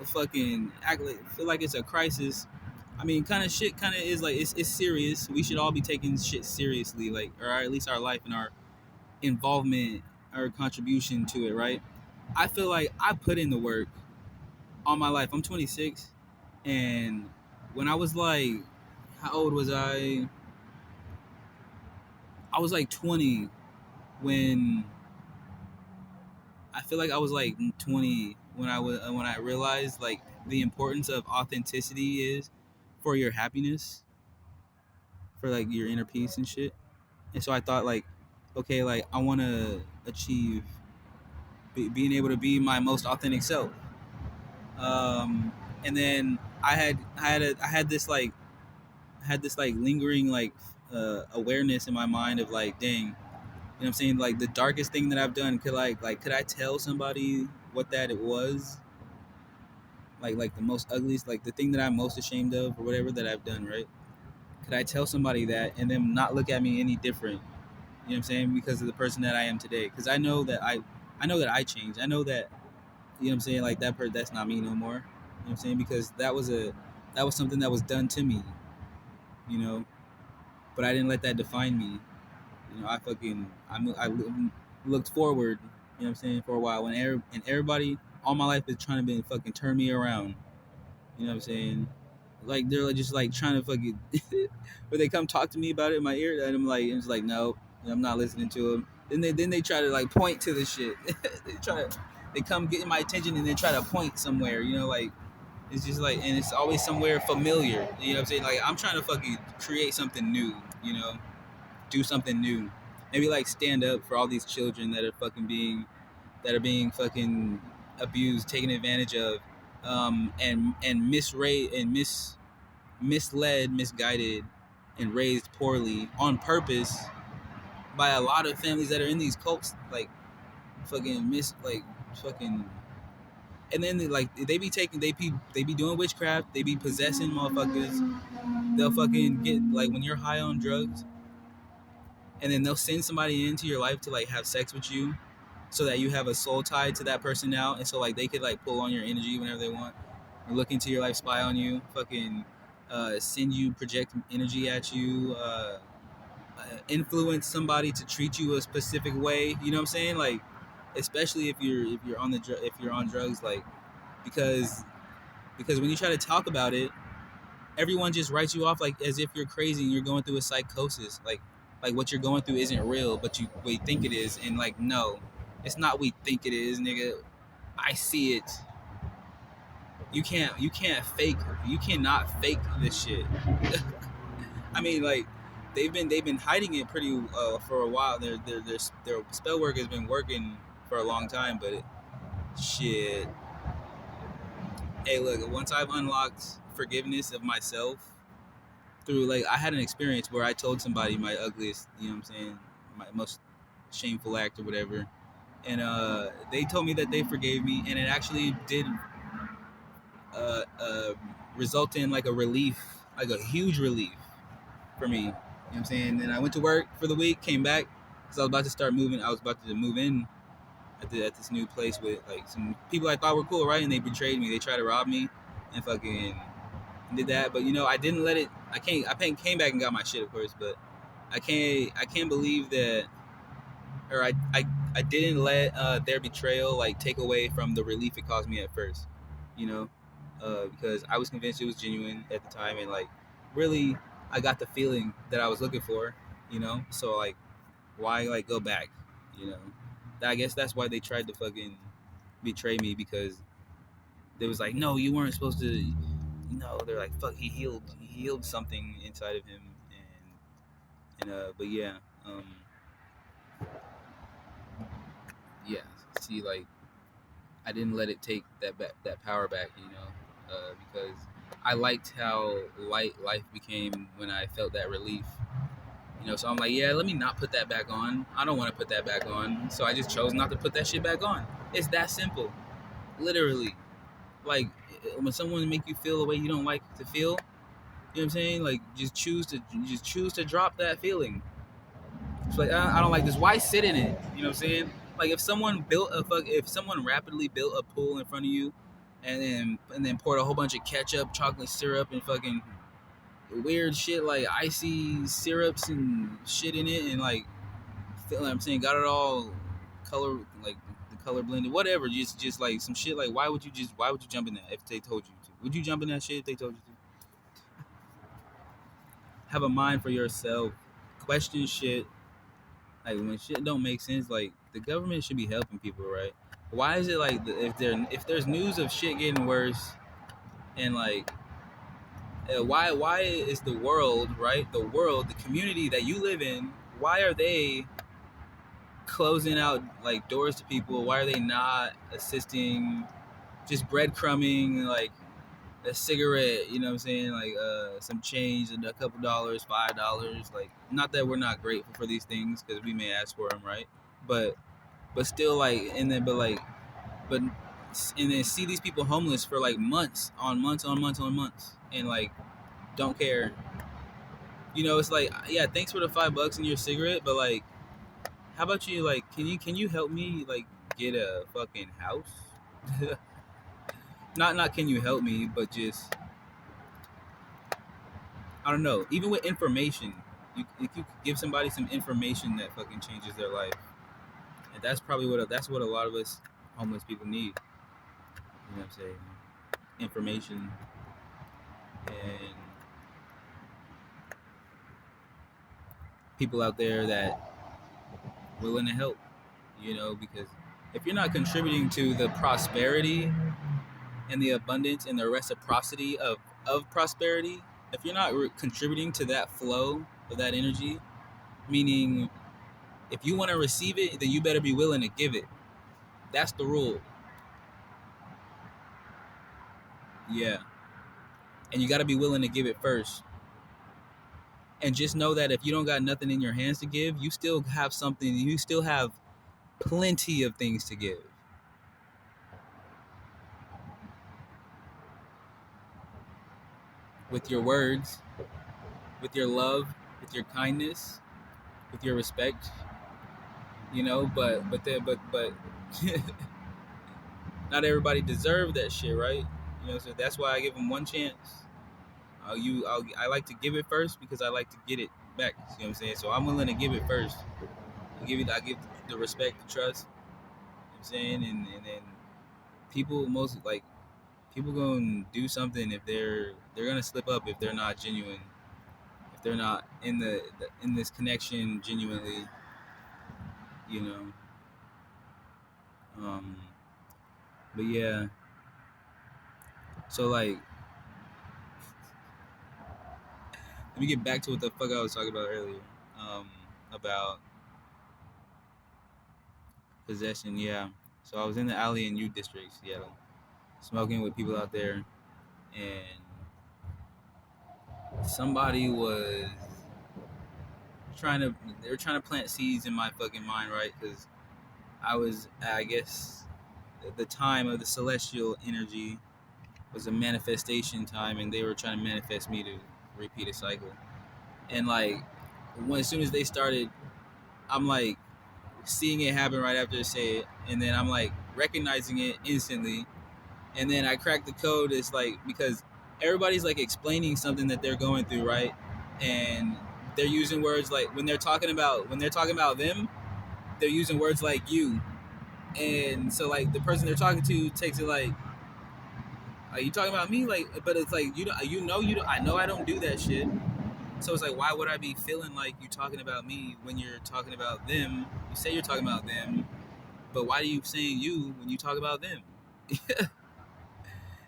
fucking act like feel like it's a crisis. I mean, kind of shit kind of is like it's serious. We should all be taking shit seriously, like or at least our life and our involvement, our contribution to it, right? I feel like I put in the work all my life. I'm 26, and when I was like, how old was I? I was like 20 when I feel like I was like 20 when I realized like the importance of authenticity is for your happiness, for like your inner peace and shit. And so I thought like, okay, like I want to achieve being able to be my most authentic self. And then I had this like lingering like awareness in my mind of like, dang, you know what I'm saying? Like the darkest thing that I've done, could I tell somebody what that it was? Like the most ugliest, like the thing that I'm most ashamed of or whatever that I've done, right? Could I tell somebody that and then not look at me any different? You know what I'm saying? Because of the person that I am today. Because I know that I changed. I know that, you know what I'm saying? Like that's not me no more. You know what I'm saying? Because that was something that was done to me, you know. But I didn't let that define me. You know, I looked forward. You know what I'm saying? For a while, and everybody all my life is trying to be fucking turn me around. You know what I'm saying? Like they're just like trying to fucking, but they come talk to me about it in my ear, and I'm just like, no, I'm not listening to them. Then they try to like point to the shit. They come get my attention and then try to point somewhere. You know, like it's just like, and it's always somewhere familiar. You know what I'm saying? Like I'm trying to fucking create something new. You know, do something new. Maybe like stand up for all these children that are being fucking abused, taken advantage of, and misled, misguided, and raised poorly on purpose by a lot of families that are in these cults, like fucking fucking. And then they be taking they be doing witchcraft, they be possessing motherfuckers. They'll fucking get like when you're high on drugs, and then they'll send somebody into your life to like have sex with you, so that you have a soul tied to that person now, and so like they could like pull on your energy whenever they want, look into your life, spy on you, fucking send you, project energy at you, influence somebody to treat you a specific way. You know what I'm saying? Like, especially if you're on if you're on drugs, like because when you try to talk about it, everyone just writes you off like as if you're crazy and you're going through a psychosis. Like what you're going through isn't real, but we think it is, and like no, it's not. We think it is, nigga. I see it. You can't fake. You cannot fake this shit. I mean, like they've been hiding it pretty for a while. Their spell work has been working for a long time, but shit. Hey, look. Once I've unlocked forgiveness of myself through like I had an experience where I told somebody my ugliest, you know what I'm saying, my most shameful act or whatever, and they told me that they forgave me, and it actually did uh, uh, result in like a relief, like a huge relief for me. You know what I'm saying? Then I went to work for the week, came back because I was about to start moving. I was about to move in at this new place with like some people I thought were cool, right? And they betrayed me. They tried to rob me and fucking did that. But you know, I didn't let it. Came back and got my shit, of course. But I can't believe that, or I didn't let their betrayal like take away from the relief it caused me at first. You know, because I was convinced it was genuine at the time, and like really I got the feeling that I was looking for, you know. So like, why like go back, you know? I guess that's why they tried to fucking betray me, because they was like, no, you weren't supposed to. No, they're like, fuck, he healed something inside of him, but yeah, um, yeah. See, like I didn't let it take that power back, you know, because I liked how light life became when I felt that relief, you know. So I'm like, yeah, let me not put that back on. I don't want to put that back on, so I just chose not to put that shit back on. It's that simple, literally. Like when someone make you feel the way you don't like to feel, you know what I'm saying? Like just choose to drop that feeling. It's like I don't like this. Why sit in it? You know what I'm saying? Like if someone rapidly built a pool in front of you, and then poured a whole bunch of ketchup, chocolate syrup, and fucking weird shit like icy syrups and shit in it, and like feel like I'm saying got it all color like the color blended, whatever. Just like some shit. Like why would you jump in that if they told you to? Would you jump in that shit if they told you to? Have a mind for yourself. Question shit. Like when shit don't make sense, like the government should be helping people, right? Why is it like if there's news of shit getting worse, and like why is the world, right? The world, the community that you live in, why are they closing out like doors to people? Why are they not assisting? Just breadcrumbing like a cigarette, you know what I'm saying? Like some change and a couple dollars, $5. Like not that we're not grateful for these things because we may ask for them, right? But still like but and then see these people homeless for like months on months on months on months and like don't care. You know, it's like yeah, thanks for the $5 in your cigarette, but like how about you like can you help me like get a fucking house? Not can you help me, but just I don't know. Even with information, you could give somebody some information that fucking changes their life, and that's what a lot of us homeless people need. You know what I'm saying? Information and people out there that willing to help. You know, because if you're not contributing to the prosperity and the abundance and the reciprocity of prosperity, if you're not contributing to that flow of that energy, meaning if you want to receive it, then you better be willing to give it. That's the rule. Yeah. And you got to be willing to give it first. And just know that if you don't got nothing in your hands to give, you still have something. You still have plenty of things to give. With your words, with your love, with your kindness, with your respect, you know, but not everybody deserves that shit, right? You know, so that's why I give them one chance. I like to give it first because I like to get it back. You know what I'm saying? So I'm willing to give it first. I give the respect, the trust. You know what I'm saying? And then people gonna do something if they're gonna slip up if they're not genuine, if they're not in this connection genuinely, you know. Um, but yeah, so like, let me get back to what the fuck I was talking about earlier, about possession. Yeah, so I was in the alley in U District, Seattle, smoking with people out there, and somebody was they were trying to plant seeds in my fucking mind, right? Because I guess, the time of the celestial energy was a manifestation time, and they were trying to manifest me to repeat a cycle. And like, as soon as they started, I'm like seeing it happen right after they say it, and then I'm like recognizing it instantly, and then I crack the code. It's like because everybody's like explaining something that they're going through, right? And they're using words like when they're talking about them, they're using words like you, and so like the person they're talking to takes it like Like you talking about me, like, but it's like you don't, I know I don't do that shit. So it's like, why would I be feeling like you talking about me when you're talking about them? You say you're talking about them, but why are you saying you when you talk about them?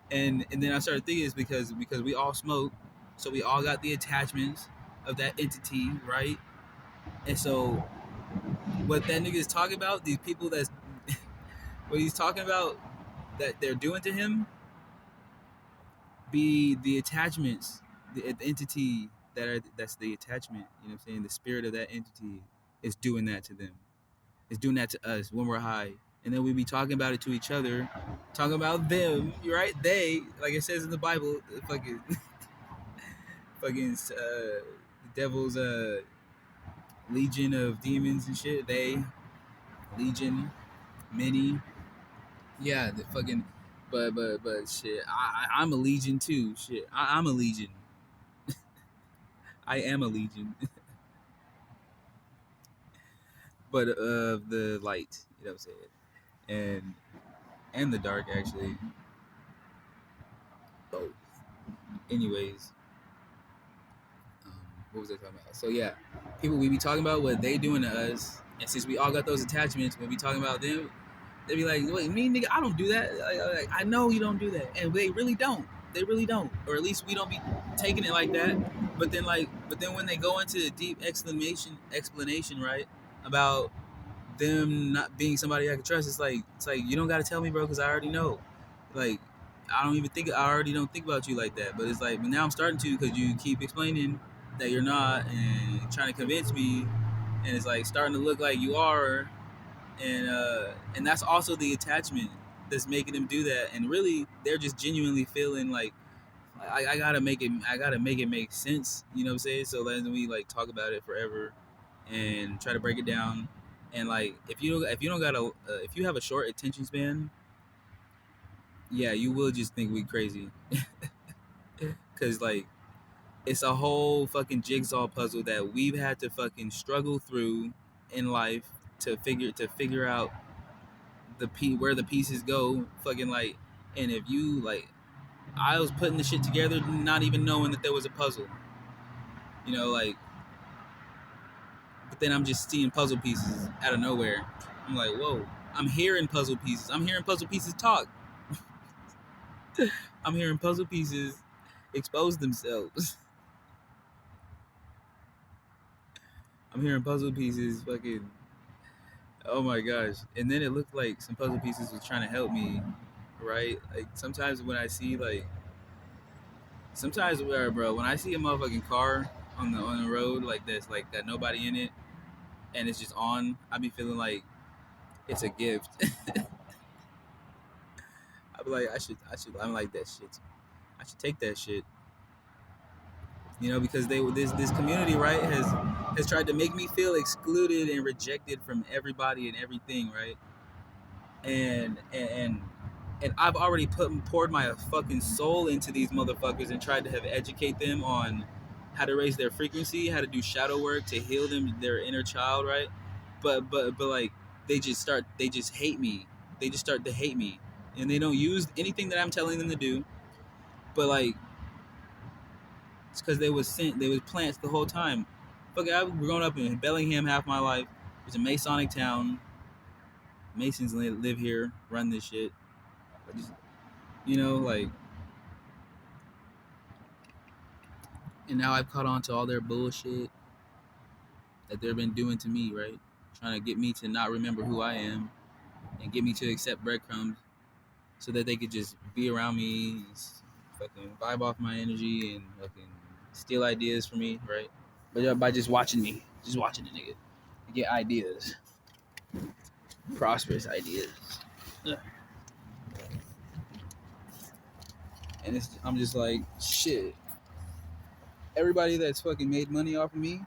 And then I started thinking it's because we all smoke, so we all got the attachments of that entity, right? And so what that nigga is talking about, these people that's what he's talking about that they're doing to him, be the attachments, the entity that's the attachment. You know what I'm saying? The spirit of that entity is doing that to them. It's doing that to us when we're high, and then we be talking about it to each other, talking about them. You're right. They, like it says in the Bible, fucking, fucking, the devil's legion of demons and shit. They, legion, many. Yeah, the fucking, but shit. I'm a legion too. Shit, I'm a legion. I am a legion. But of the light, you know what I'm saying, and the dark actually. Both. Anyways, um, what was I talking about? So yeah, people we be talking about what they doing to us, and since we all got those attachments, when we talking about them, they be like, "Wait, me nigga, I don't do that. I know you don't do that," and they really don't. They really don't, or at least we don't be taking it like that. But then when they go into a deep explanation, right, about them not being somebody I can trust, it's like you don't got to tell me, bro, because I already know. Like I already don't think about you like that. But it's like, but now I'm starting to because you keep explaining that you're not and trying to convince me, and it's like starting to look like you are, and that's also the attachment that's making them do that. And really, they're just genuinely feeling like I gotta make it. I gotta make it make sense. You know what I'm saying? So then we like talk about it forever and try to break it down. And like if you don't got a if you have a short attention span, yeah, you will just think we crazy. Cause like it's a whole fucking jigsaw puzzle that we've had to fucking struggle through in life to figure out where the pieces go. Fucking like, and if you like, I was putting the shit together, not even knowing that there was a puzzle. You know, like, but then I'm just seeing puzzle pieces out of nowhere. I'm like, whoa, I'm hearing puzzle pieces. I'm hearing puzzle pieces talk. I'm hearing puzzle pieces expose themselves. I'm hearing puzzle pieces fucking, oh my gosh. And then it looked like some puzzle pieces was trying to help me, right? Like sometimes when I see like, sometimes where bro, when I see a motherfucking car on the road like this, like got nobody in it, and it's just on, I be feeling like it's a gift. I be like, I'm like that shit. I should take that shit. You know, because this community, right, has tried to make me feel excluded and rejected from everybody and everything, right? And and I've already poured my fucking soul into these motherfuckers and tried to have educate them on how to raise their frequency, how to do shadow work to heal them their inner child, right? But like they just hate me. They just start to hate me, and they don't use anything that I'm telling them to do. But like it's because they was plants the whole time. Fuck, I've grown up in Bellingham half my life. It's a Masonic town. Masons live here, run this shit. Just, you know, like, and now I've caught on to all their bullshit that they've been doing to me, right? Trying to get me to not remember who I am and get me to accept breadcrumbs so that they could just be around me, fucking vibe off my energy and fucking steal ideas from me, right? But by just watching the nigga, get ideas, prosperous ideas. And I'm just like, shit. Everybody that's fucking made money off of me,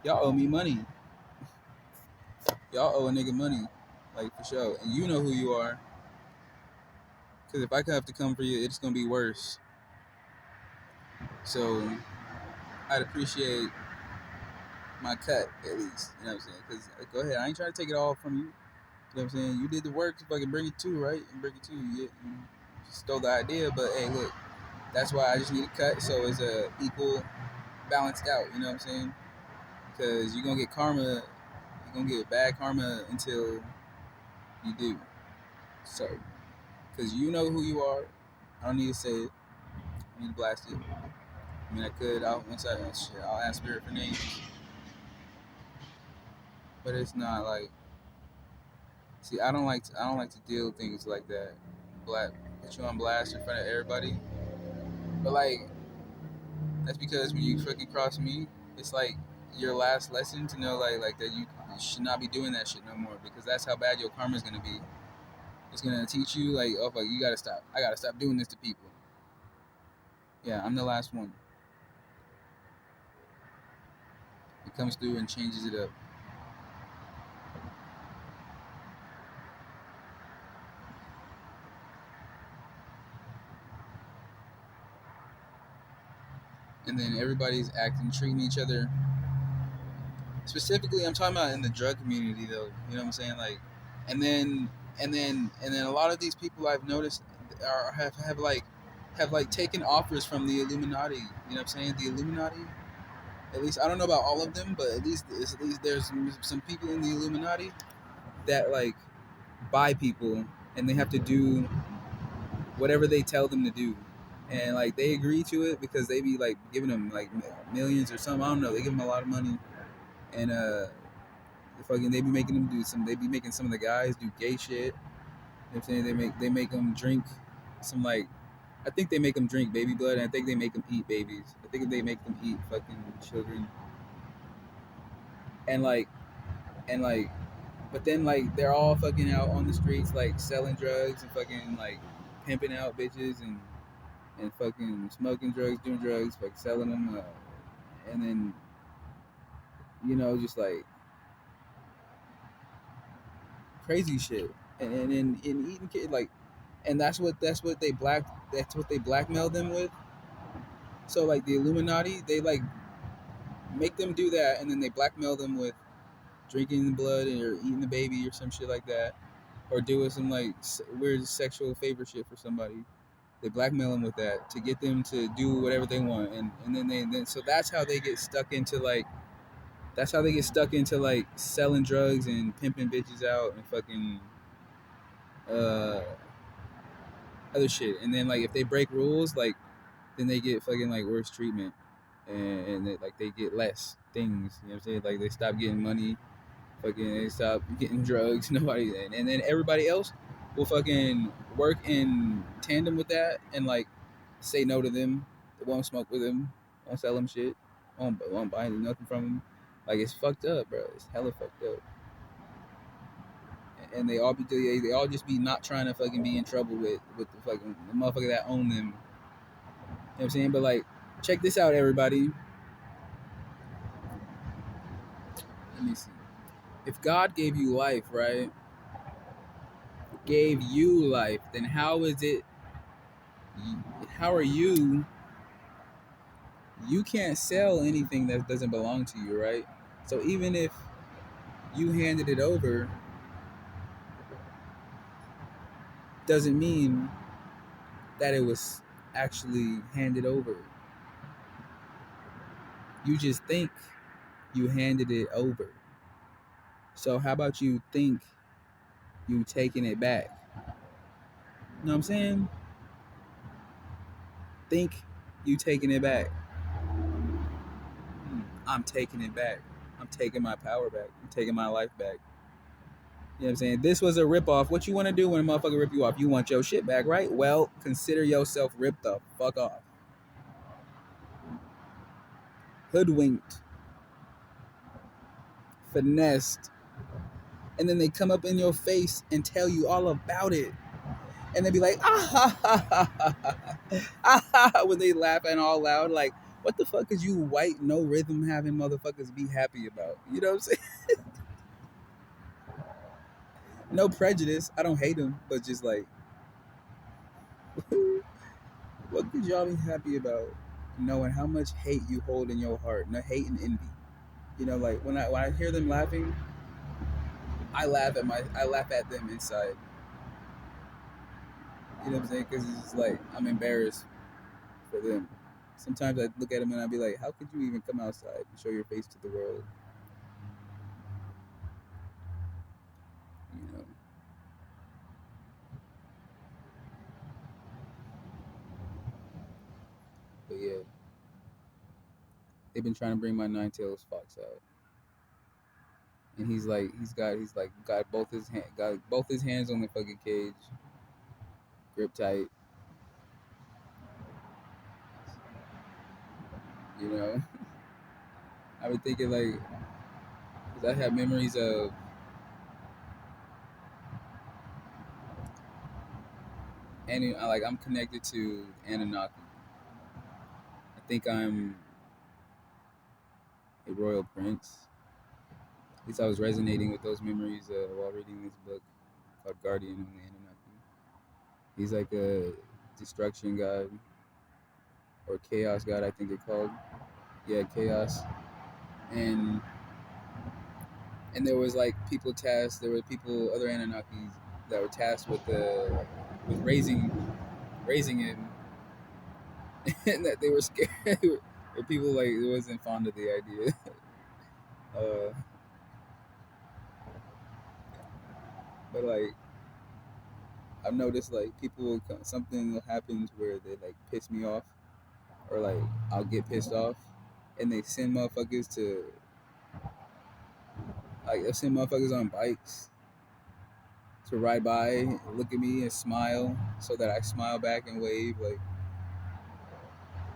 y'all owe me money. Y'all owe a nigga money, like for sure. And you know who you are. Because if I have to come for you, it's gonna be worse. So I'd appreciate my cut at least. You know what I'm saying? Because go ahead, I ain't trying to take it all from you. You know what I'm saying? You did the work to fucking bring it to, right? And bring it to you. Yeah. stole the idea, but hey, look, that's why I just need a cut, so it's a equal, balanced out. You know what I'm saying? Because you're gonna get karma, you're gonna get bad karma until you do. So, because you know who you are, I don't need to say it. I need to blast it. I mean, I could. I'll ask Spirit for names, but it's not like. See, I don't like to deal with things like that. Black, put you on blast in front of everybody. But like, that's because when you fucking cross me, it's like your last lesson to know like that you should not be doing that shit no more, because that's how bad your karma is gonna be. It's gonna teach you like, oh fuck, you gotta stop. I gotta stop doing this to people. Yeah, I'm the last one. It comes through and changes it up. And then everybody's treating each other. Specifically, I'm talking about in the drug community, though. You know what I'm saying? Like, and then a lot of these people I've noticed have like taken offers from the Illuminati. You know what I'm saying? The Illuminati. At least I don't know about all of them, but at least there's some people in the Illuminati that like buy people, and they have to do whatever they tell them to do, and like they agree to it because they be like giving them like millions or something. I don't know. They give them a lot of money, and fucking they be making them do some. They be making some of the guys do gay shit. You know what I'm saying? They make them drink some like. I think they make them drink baby blood, and I think they make them eat babies. I think they make them eat fucking children, and like and like but then like they're all fucking out on the streets like selling drugs and fucking like pimping out bitches and fucking smoking drugs, doing drugs, like selling them, and then just like crazy shit, and eating kid like, and that's what they blackmail them with. So like the Illuminati, they like make them do that, and then they blackmail them with drinking the blood or eating the baby or some shit like that, or doing some like weird sexual favor shit for somebody. They blackmail them with that to get them to do whatever they want, and then so that's how they get stuck into like selling drugs and pimping bitches out and fucking uh other shit. And then like if they break rules, like then they get fucking like worse treatment, and they get less things. You know what I'm saying? Like they stop getting money, fucking they stop getting drugs. Nobody, and then everybody else will fucking work in tandem with that and like say no to them. They won't smoke with them. Won't sell them shit. Won't buy nothing from them. Like it's fucked up, bro. It's hella fucked up. And they all just be not trying to fucking be in trouble with the fucking the motherfucker that own them. You know what I'm saying? But like, check this out, everybody. Let me see. If God gave you life, right? Gave you life, then how is it? How are you? You can't sell anything that doesn't belong to you, right? So even if you handed it over, doesn't mean that it was actually handed over. You just think you handed it over. So how about you think you taking it back? You know what I'm saying? Think you taking it back. I'm taking it back. I'm taking my power back. I'm taking my life back. You know what I'm saying? This was a ripoff. What you want to do when a motherfucker rip you off? You want your shit back, right? Well, consider yourself ripped the fuck off. Hoodwinked. Finessed. And then they come up in your face and tell you all about it. And they be like, ah ha ha ha ha ha ha, when they laugh and all loud, like, what the fuck is you white, no rhythm having motherfuckers be happy about? You know what I'm saying? No prejudice. I don't hate them, but just like, what could y'all be happy about? Knowing how much hate you hold in your heart, no hate and envy. You know, like when I hear them laughing, I laugh at them inside. You know what I'm saying? Because it's just like I'm embarrassed for them. Sometimes I look at them and I be like, how could you even come outside and show your face to the world? You know. But yeah, they've been trying to bring my nine tails fox out, and got both his hands on the fucking cage, grip tight. You know, I was thinking like, cause I have memories of, and like I'm connected to Anunnaki. I think I'm a royal prince. At least I was resonating with those memories while reading this book called Guardian on the Anunnaki. He's like a destruction god or chaos god, I think it's called. Yeah, chaos. And there was like people tasked. There were people, other Anunnakis that were tasked with raising him, and that they were scared. Or people like it wasn't fond of the idea. Uh, but like I've noticed like something happens where they like piss me off, or like I'll get pissed off, and they send motherfuckers to like they'll send motherfuckers on bikes to ride by, look at me and smile, so that I smile back and wave. Like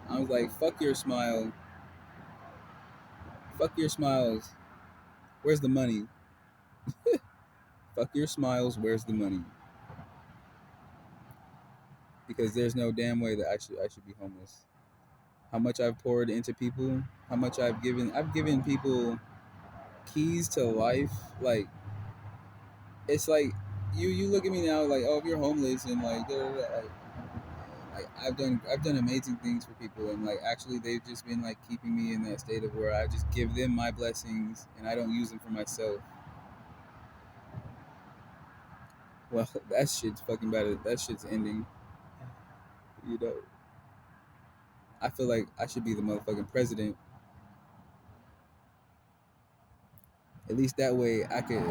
I was like, fuck your smile, fuck your smiles. Where's the money? Fuck your smiles. Where's the money? Because there's no damn way that I should be homeless. How much I've poured into people, how much I've given people keys to life. Like it's like you look at me now like, oh, if you're homeless and like, da, da, da, like I've done amazing things for people, and like actually they've just been like keeping me in that state of where I just give them my blessings and I don't use them for myself. Well, that shit's fucking bad. That shit's ending. You know, I feel like I should be the motherfucking president. At least that way I could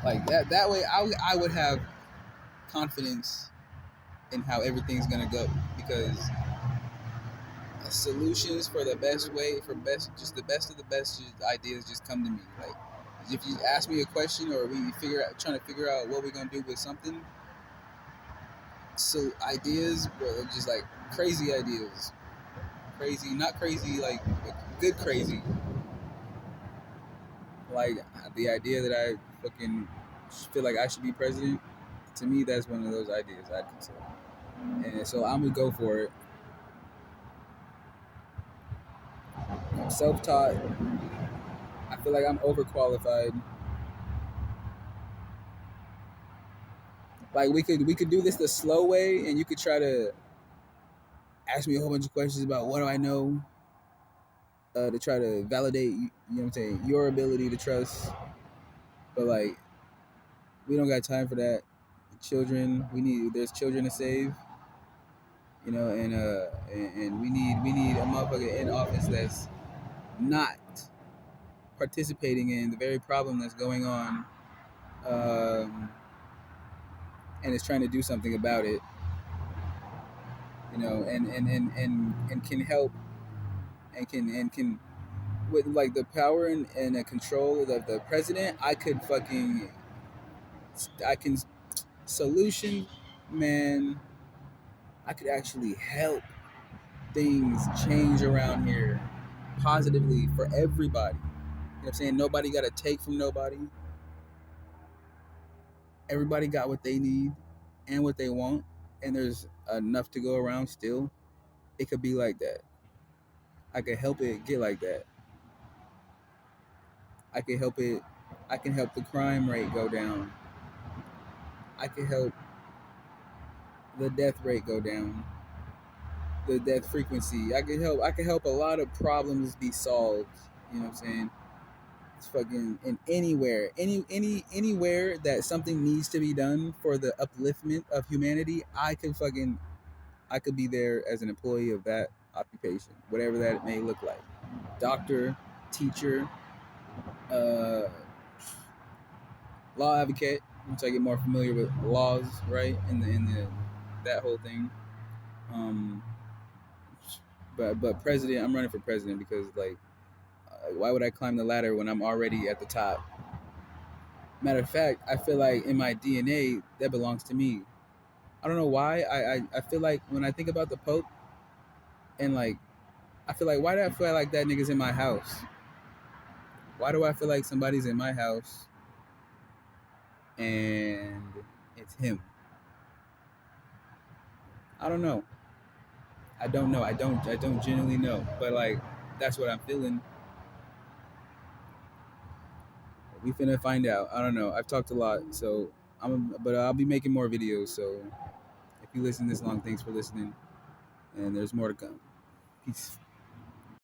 like that way I would have confidence in how everything's gonna go, because solutions for the best way for best just the best of the best ideas just come to me. Like if you ask me a question or we trying to figure out what we're gonna do with something, so ideas were just like crazy ideas, crazy, not crazy like good crazy. Like the idea that I fucking feel like I should be president. To me, that's one of those ideas I'd consider, and so I'm gonna go for it. I'm self-taught. I feel like I'm overqualified. Like we could do this the slow way, and you could try to ask me a whole bunch of questions about what do I know, to try to validate, you know what I'm saying, your ability to trust. But like we don't got time for that. Children, there's children to save, you know, and we need a motherfucker in office that's not participating in the very problem that's going on, um, and is trying to do something about it, you know, and can help, and can with like the power and the control of the president. I can solution, man. I could actually help things change around here positively for everybody. You know what I'm saying? Nobody got to take from nobody. Everybody got what they need and what they want, and there's enough to go around still. It could be like that. I could help it get like that. I can help it. I can help the crime rate go down. I can help the death rate go down. The death frequency. I can help a lot of problems be solved. You know what I'm saying? It's fucking in anywhere, anywhere that something needs to be done for the upliftment of humanity. I could be there as an employee of that occupation, whatever that may look like. Doctor, teacher, uh, law advocate. Once I get more familiar with laws, right, in the that whole thing. Um, but president, I'm running for president because like, why would I climb the ladder when I'm already at the top? Matter of fact, I feel like in my DNA that belongs to me. I don't know why. I feel like when I think about the Pope and like I feel like why do I feel like that nigga's in my house? Why do I feel like somebody's in my house and it's him? I don't know. I don't know. I don't genuinely know. But like that's what I'm feeling. We finna find out. I don't know. I've talked a lot, so but I'll be making more videos. So if you listen this long, thanks for listening. And there's more to come. Peace.